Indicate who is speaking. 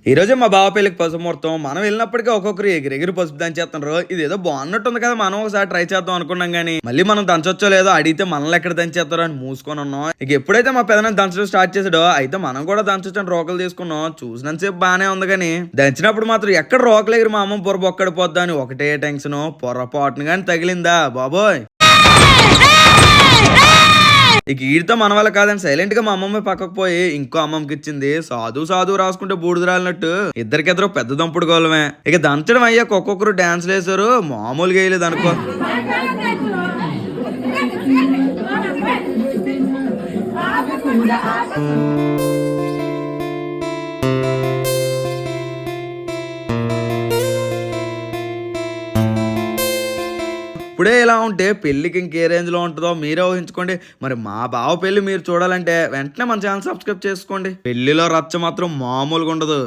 Speaker 1: ఈ రోజే మా బావ పెళ్లికి పసుపు ముహూర్తం. మనం వెళ్ళినప్పటికీ ఒక్కొక్కరు ఎగిరెగిరి పసుపు దంచేస్తున్నారు. ఇదేదో బాగున్నట్టుంది కదా, మనం ఒకసారి ట్రై చేద్దాం అనుకున్నాం గానీ మళ్ళీ మనం దంచొచ్చో లేదో అడిగితే మనల్ని ఎక్కడ దంచేస్తారో అని మూసుకొని ఉన్నాం. ఇక ఎప్పుడైతే మా పెదనాన్న దంచడం స్టార్ట్ చేసాడో అయితే మనం కూడా దంచొచ్చని రోకలు తీసుకున్నాం. చూసినంతసేపు బానే ఉంది కానీ దంచినప్పుడు మాత్రం ఎక్కడ రోకలు ఎగిరి మా అమ్మ బుర్ర బొక్కడిపోద్దా అని ఒకటే టెన్షన్. పొరపాటును కానీ తగిలిందా బాబోయ్. ఇక ఈడితో మన వల్ల కాదని సైలెంట్ గా మా అమ్మమ్మ పక్కకు పోయి ఇంకో అమ్మమ్మకి ఇచ్చింది. సాధు సాధు రాసుకుంటే బూడిద రాలినట్టు ఇద్దరికిద్దరు పెద్ద దంపుడు గోలమే. ఇక దంచడం అయ్యాక ఒక్కొక్కరు డాన్స్లు వేసారు. మామూలుగా వేయలేదు అనుకో. ఇప్పుడే ఇలా ఉంటే పెళ్ళికి ఇంకే రేంజ్ లో ఉంటుందో మీరే ఊహించుకోండి. మరి మా బావ పెళ్లి మీరు చూడాలంటే వెంటనే మన ఛానల్ సబ్స్క్రైబ్ చేసుకోండి. పెళ్లిలో రచ్చ మాత్రం మామూలుగా ఉండదు.